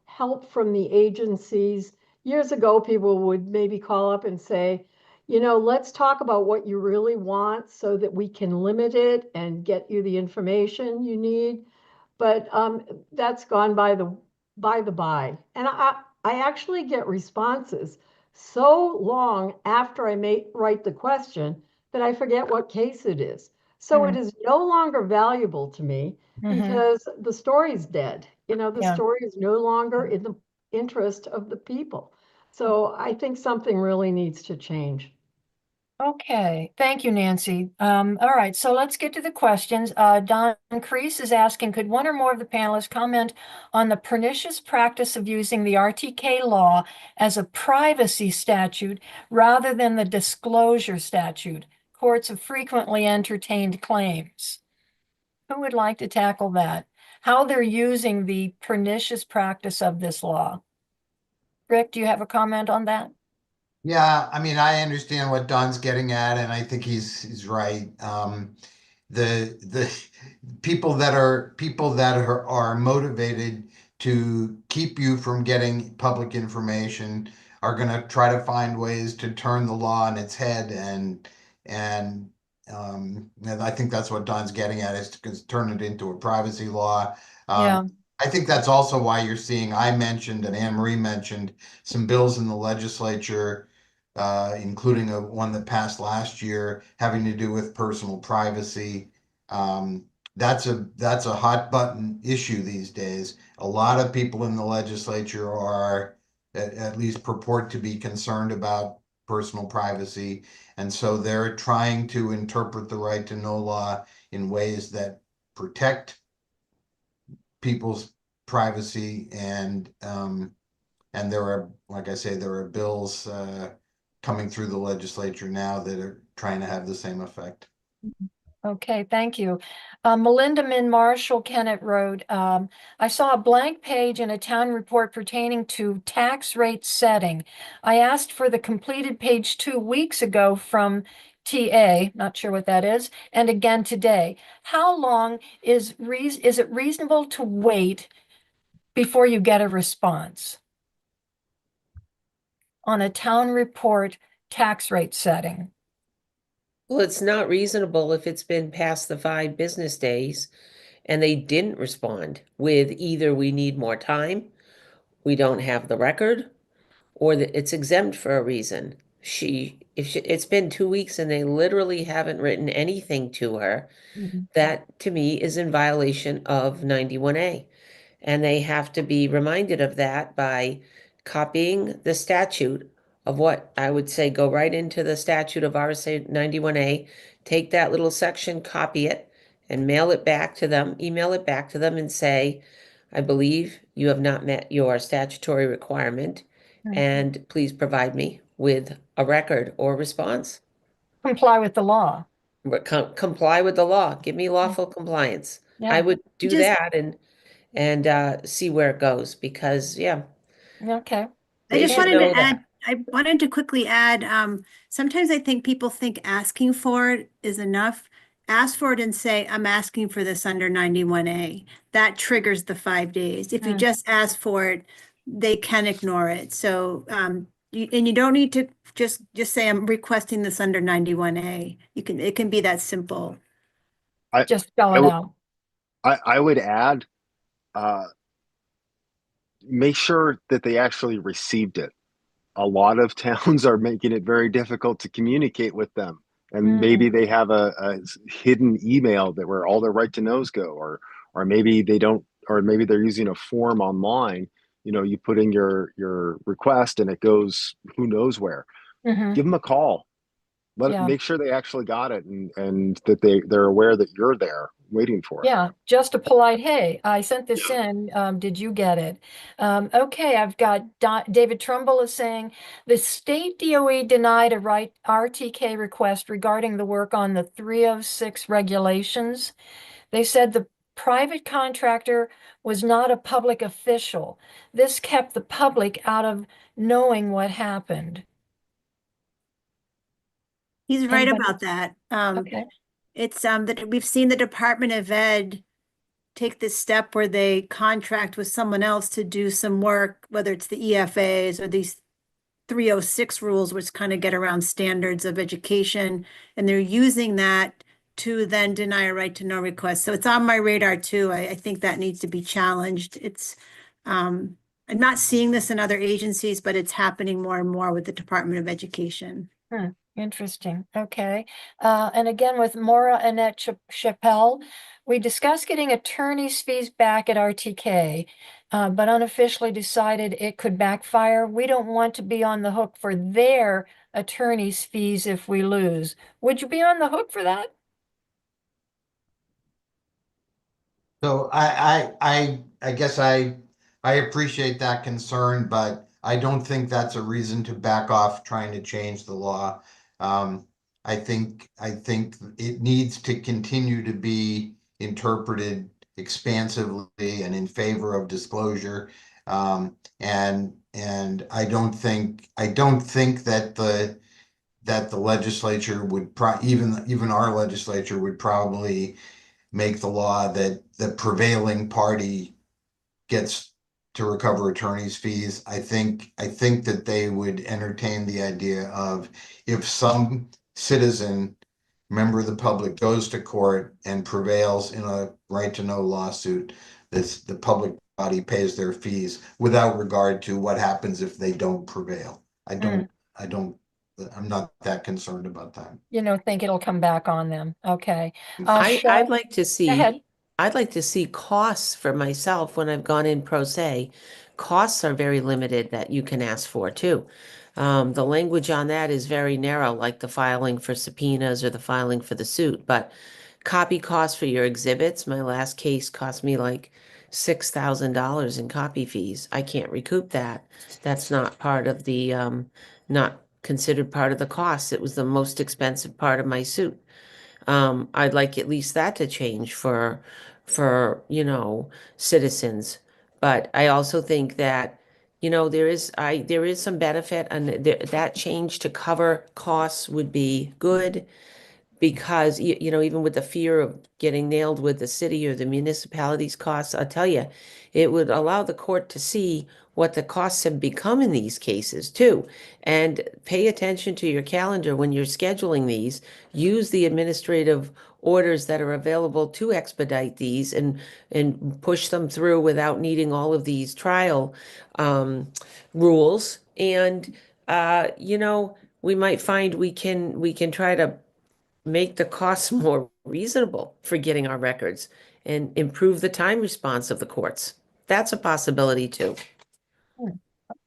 help from the agencies. Years ago, people would maybe call up and say, let's talk about what you really want so that we can limit it and get you the information you need. But that's gone by. And I actually get responses so long after write the question that I forget what case it is. So it is no longer valuable to me because the story's dead. The Yeah. story is no longer in the interest of the people. So I think something really needs to change. Okay, thank you, Nancy. All right, so let's get to the questions. Don Crease is asking, could one or more of the panelists comment on the pernicious practice of using the RTK law as a privacy statute rather than the disclosure statute? Courts have frequently entertained claims. Who would like to tackle that? How they're using the pernicious practice of this law? Rick, do you have a comment on that? Yeah, I mean, I understand what Don's getting at, and I think he's right. The people that are motivated to keep you from getting public information are going to try to find ways to turn the law on its head, and I think that's what Don's getting at, is to turn it into a privacy law. Yeah. I think that's also why you're seeing, I mentioned and Annmarie mentioned some bills in the legislature, including one that passed last year having to do with personal privacy. That's a hot button issue these days. A lot of people in the legislature are at least purport to be concerned about personal privacy, and so they're trying to interpret the right to know law in ways that protect people's privacy, and there are, like I say, there are bills coming through the legislature now that are trying to have the same effect. Okay, thank you. Melinda Min Marshall, Kennett Road. I saw a blank page in a town report pertaining to tax rate setting. I asked for the completed page 2 weeks ago from TA, not sure what that is, and again today. How long is it reasonable to wait before you get a response on a town report tax rate setting? Well, it's not reasonable if it's been past the 5 business days and they didn't respond with either we need more time, we don't have the record, or that it's exempt for a reason. It's been 2 weeks and they literally haven't written anything to her, Mhm. that to me is in violation of 91A. And they have to be reminded of that by copying the statute of what I would say go right into the statute of RSA 91A, take that little section, copy it, and mail it back to them, email it back to them and say, I believe you have not met your statutory requirement, Mm. and please provide me with a record or response. Comply with the law. Comply with the law. Give me lawful compliance. I Yeah, would do Just- that and see where it goes because, yeah, okay. I they just should wanted know to that. add, I wanted to quickly add, sometimes I think people think asking for it is enough. Ask for it and say, I'm asking for this under 91A. That triggers the 5 days. If you Mm. just ask for it, they can ignore it. So, and you don't need to just say, I'm requesting this under 91A. It can be that simple. Just spell I it would out. I would add, uh, make sure that they actually received it. A lot of towns are making it very difficult to communicate with them. And maybe they have a hidden email that where all their right to knows go, or maybe they don't, or maybe they're using a form online. You know, you put in your request and it goes who knows where. Mhm. Give them a call. Yeah. Make sure they actually got it and that they're aware that you're there waiting for it. Yeah, just a polite, hey, I sent this in. Did you get it? Okay, I've got David Trumbull is saying the state DOE denied a RTK request regarding the work on the 306 regulations. They said the private contractor was not a public official. This kept the public out of knowing what happened. He's right Anybody? about that. Okay. It's that we've seen the Department of Ed take this step where they contract with someone else to do some work, whether it's the EFAs or these 306 rules, which kind of get around standards of education, and they're using that to then deny a right to know request. So it's on my radar too. I think that needs to be challenged. I'm not seeing this in other agencies, but it's happening more and more with the Department of Education. Interesting. Okay. And again, with Maura Annette Chappelle, we discussed getting attorney's fees back at RTK, but unofficially decided it could backfire. We don't want to be on the hook for their attorney's fees if we lose. Would you be on the hook for that? So I guess I appreciate that concern, but I don't think that's a reason to back off trying to change the law. I think it needs to continue to be interpreted expansively and in favor of disclosure. And I don't think that the legislature would even our legislature would probably make the law that the prevailing party gets to recover attorney's fees. I think that they would entertain the idea of if some citizen, member of the public, goes to court and prevails in a right to know lawsuit, the public body pays their fees without regard to what happens if they don't prevail. I don't I'm not that concerned about that. You know, think it'll come back on them. Okay. I'd Shel, like to go ahead. see, I'd like to see costs for myself when I've gone in pro se. Costs are very limited that you can ask for too. The language on that is very narrow, like the filing for subpoenas or the filing for the suit. But copy costs for your exhibits, my last case cost me like $6,000 in copy fees. I can't recoup that. That's not part of the, not considered part of the cost. It was the most expensive part of my suit. I'd like at least that to change for, citizens. But I also think that, there is some benefit and that change to cover costs would be good. because you know, even with the fear of getting nailed with the city or the municipality's costs, I'll tell you, it would allow the court to see what the costs have become in these cases too. And pay attention to your calendar when you're scheduling these. Use the administrative orders that are available to expedite these and push them through without needing all of these trial rules. And you know, we might find we can try to make the costs more reasonable for getting our records and improve the time response of the courts. That's a possibility too.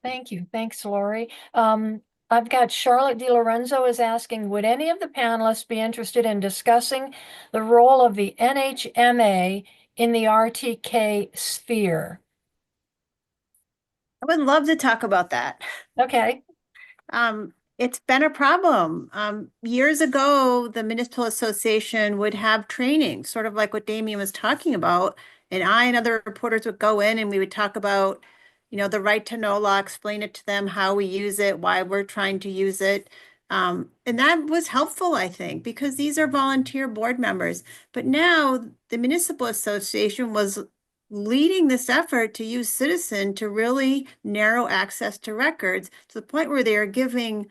Thank you. Thanks, Lori. I've got Charlotte DiLorenzo is asking, would any of the panelists be interested in discussing the role of the NHMA in the RTK sphere? I would love to talk about that. Okay. It's been a problem. Years ago, the Municipal Association would have training, sort of like what Damien was talking about. And I and other reporters would go in and we would talk about, you know, the right to know law, explain it to them, how we use it, why we're trying to use it. And that was helpful, I think, because these are volunteer board members. But now the Municipal Association was leading this effort to use Citizen to really narrow access to records to the point where they are giving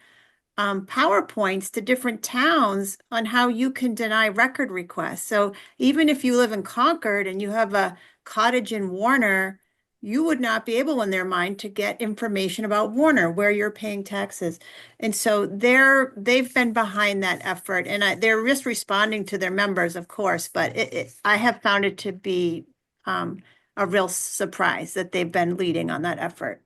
PowerPoints to different towns on how you can deny record requests. So even if you live in Concord and you have a cottage in Warner, you would not be able in their mind to get information about Warner, where you're paying taxes. And so they've been behind that effort, and they're just responding to their members, of course, but I have found it to be a real surprise that they've been leading on that effort.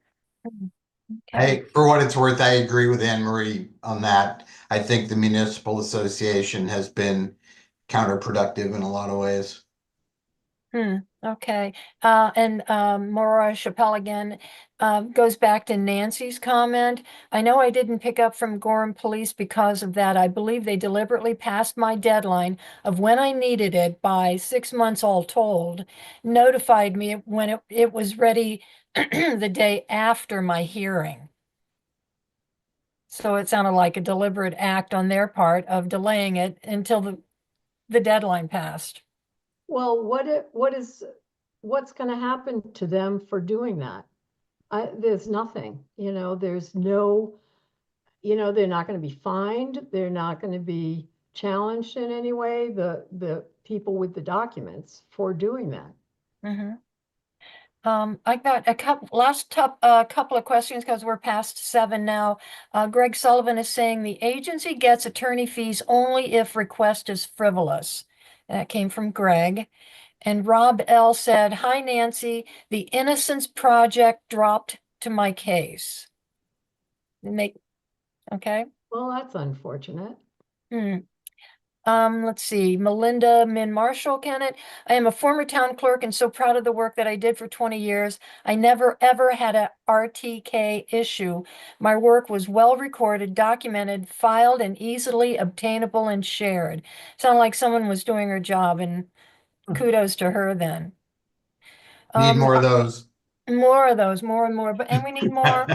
Okay. For what it's worth, I agree with Annmarie on that. I think the Municipal Association has been counterproductive in a lot of ways. Okay. And Maura Chappelle again goes back to Nancy's comment. I know I didn't pick up from Gorham Police because of that. I believe they deliberately passed my deadline of when I needed it by 6 months all told, notified me when it was ready the day after my hearing. So it sounded like a deliberate act on their part of delaying it until the deadline passed. Well, what's going to happen to them for doing that? There's nothing, there's no, they're not going to be fined. They're not going to be challenged in any way, the people with the documents for doing that. Mm-hmm. I got a couple of questions because we're past 7 now. Greg Sullivan is saying the agency gets attorney fees only if request is frivolous. That came from Greg. And Rob L said, "Hi, Nancy. The Innocence Project dropped to my case." Okay. Well, that's unfortunate. Let's see, Melinda Min Marshall, Kennett. I am a former town clerk and so proud of the work that I did for 20 years. I never ever had a RTK issue. My work was well recorded, documented, filed, and easily obtainable and shared. Sounded like someone was doing her job, and kudos to her then. Need more of those. More of those, more and more, and we need more.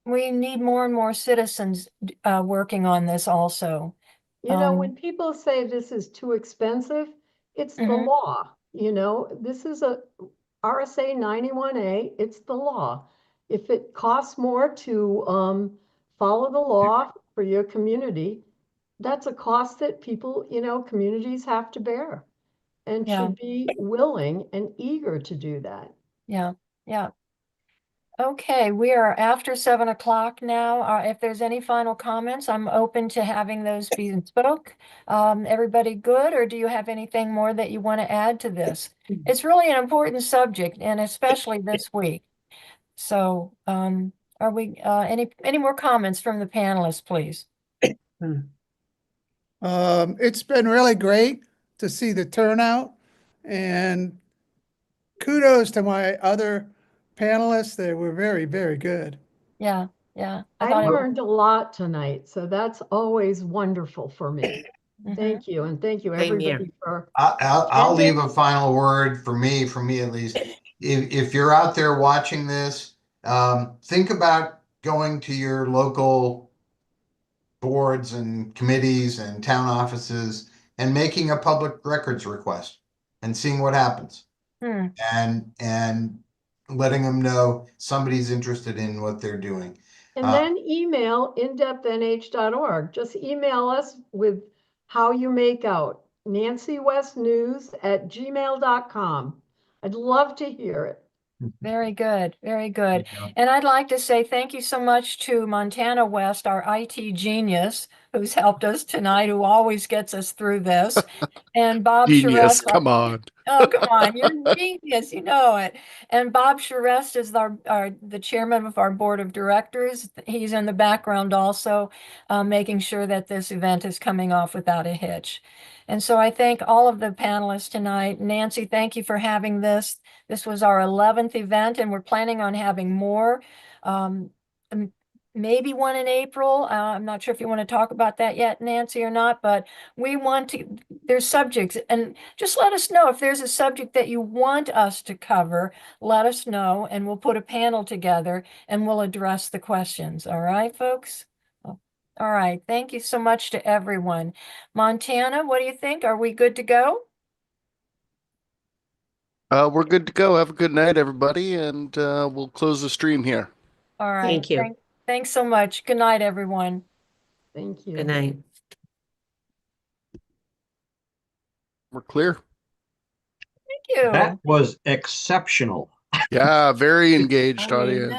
We need more and more citizens working on this also. When people say this is too expensive, it's the law. This is a RSA 91A, it's the law. If it costs more to follow the law for your community, that's a cost that people, communities have to bear and should be willing and eager to do that. Yeah. Okay, we are after 7 o'clock now. If there's any final comments, I'm open to having those be spoke. Everybody good, or do you have anything more that you want to add to this? It's really an important subject, and especially this week. So, are we any more comments from the panelists, please? It's been really great to see the turnout, and kudos to my other panelists. They were very, very good. Yeah. I learned a lot tonight, so that's always wonderful for me. Thank you, and thank you everybody for. I'll leave a final word for me at least. If you're out there watching this, think about going to your local boards and committees and town offices and making a public records request and seeing what happens. Hmm. And letting them know somebody's interested in what they're doing. And then email InDepthNH.org. Just email us with how you make out. NancyWestNews@gmail.com. I'd love to hear it. Very good, very good. Yeah. And I'd like to say thank you so much to Montana West, our IT genius, who's helped us tonight, who always gets us through this. And Bob Genius, Charest, come on. oh, come on, you're a genius, you know it. And Bob Charest is the chairman of our board of directors. He's in the background also, making sure that this event is coming off without a hitch. And so I thank all of the panelists tonight. Nancy, thank you for having this. This was our 11th event, and we're planning on having more. Maybe one in April. I'm not sure if you want to talk about that yet, Nancy, or not, but we want to, there's subjects, and just let us know if there's a subject that you want us to cover, let us know, and we'll put a panel together and we'll address the questions. All right, folks? All right. Thank you so much to everyone. Montana, what do you think? Are we good to go? We're good to go. Have a good night, everybody, and we'll close the stream here. All right. Thank you. Thanks so much. Good night, everyone. Thank you. Good night. We're clear. Thank you. That was exceptional. Yeah, very engaged I mean, audience.